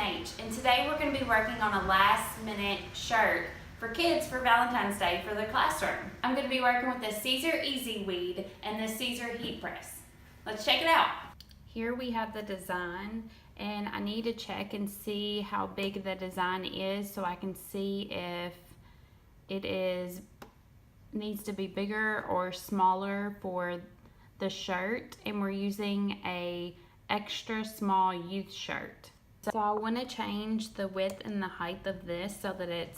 H, and today we're going to be working on a last minute shirt for kids for Valentine's Day for the classroom. I'm going to be working with the Siser Easyweed and the Siser heat press. Let's check it out. Here we have the design, and I need to check and see how big the design is so I can see if it needs to be bigger or smaller for the shirt, and we're using a extra small youth shirt. So I want to change the width and the height of this so that it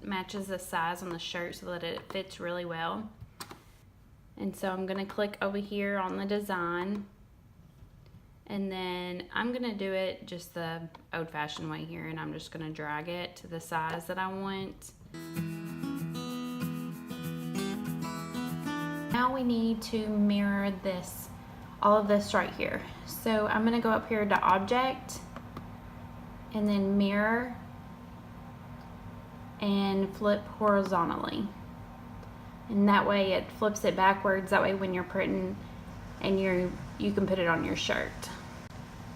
matches the size on the shirt so that it fits really well. And so I'm going to click over here on the design, and then I'm going to do it just the old-fashioned way here, and I'm just going to drag it to the size that I want. Now we need to mirror this, all of this right here. So I'm going to go up here to Object and then Mirror and flip horizontally. And that way it flips it backwards. That way when you're printing and you can put it on your shirt.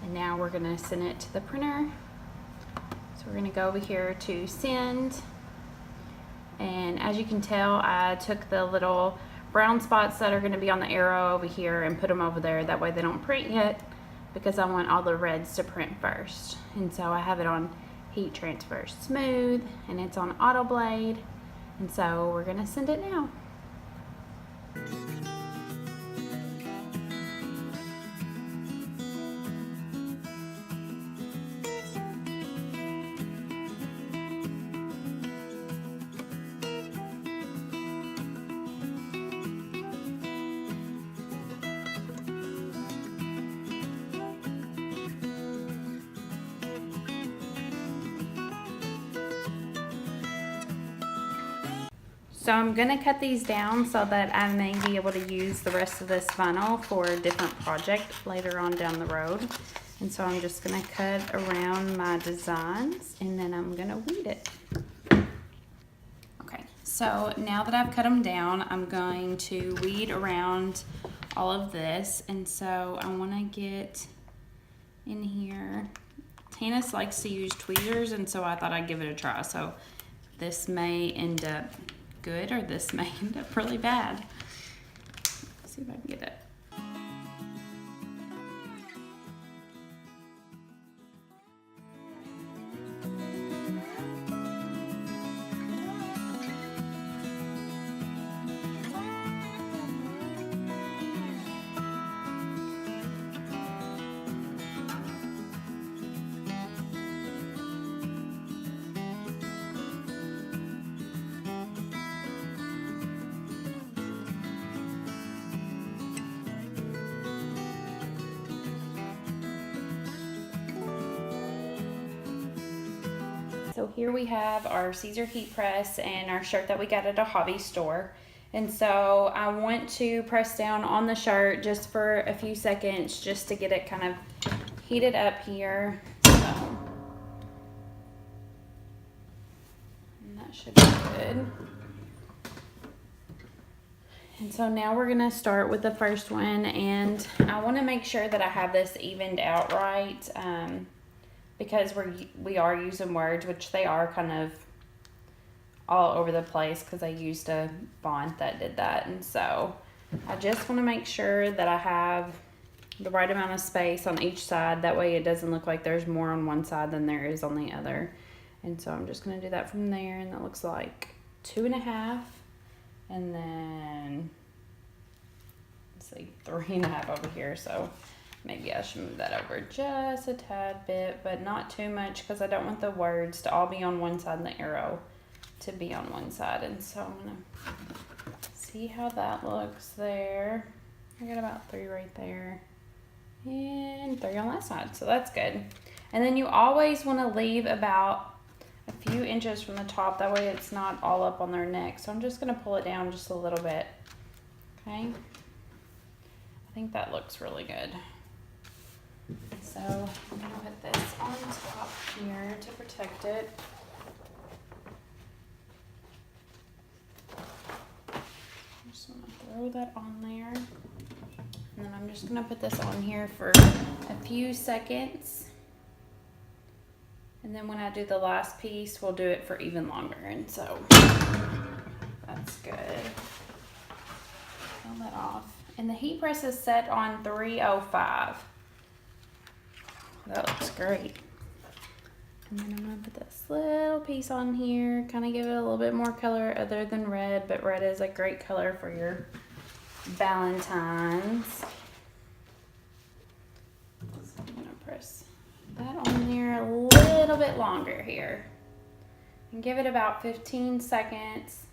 And now we're going to send it to the printer. So we're going to go over here to Send. And as you can tell, I took the little brown spots that are going to be on the arrow over here and put them over there. That way they don't print yet, because I want all the reds to print first. And so I have it on Heat Transfer Smooth, and it's on Auto Blade. And so we're going to send it now. So I'm going to cut these down so that I may be able to use the rest of this vinyl for a different project later on down the road. And so I'm just going to cut around my designs, and then I'm going to weed it. Okay, so now that I've cut them down, I'm going to weed around all of this. And so I want to get in here. Tanis likes to use tweezers, and so I thought I'd give it a try. So this may end up good, or this may end up really bad. Let's see if I can get it. So here we have our Siser heat press and our shirt that we got at a hobby store. And so I want to press down on the shirt just for a few seconds just to get it kind of heated up here. So, and that should be good. And so now we're going to start with the first one, and I want to make sure that I have this evened out right. Because we are using words, which they are kind of all over the place because I used a font that did that. And so I just want to make sure that I have the right amount of space on each side. That way it doesn't look like there's more on one side than there is on the other. And so I'm just going to do that from there, and that looks like 2.5. And then, let's see, 3.5 over here. So maybe I should move that over just a tad bit, but not too much, because I don't want the words to all be on one side and the arrow to be on one side. And so I'm going to see how that looks there. I got about 3 right there and 3 on that side, so that's good. And then you always want to leave about a few inches from the top, that way it's not all up on their neck. So I'm just going to pull it down just a little bit. Okay, I think that looks really good. So I'm going to put this on top here to protect it. I'm just going to throw that on there. And then I'm just going to put this on here for a few seconds. And then when I do the last piece, we'll do it for even longer. And so that's good. Peel that off. And the heat press is set on 305. That looks great. And then I'm gonna put this little piece on here, kind of give it a little bit more color other than red, but red is a great color for your Valentines. So I'm gonna press that on there a little bit longer here. And give it about 15 seconds.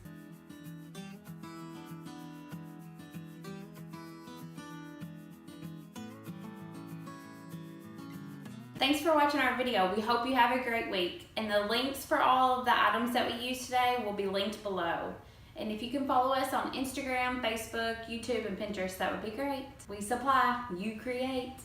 Thanks for watching our video. We hope you have a great week. And the links for all of the items that we used today will be linked below. And if you can follow us on Instagram, Facebook, YouTube, and Pinterest, that would be great. We supply, you create.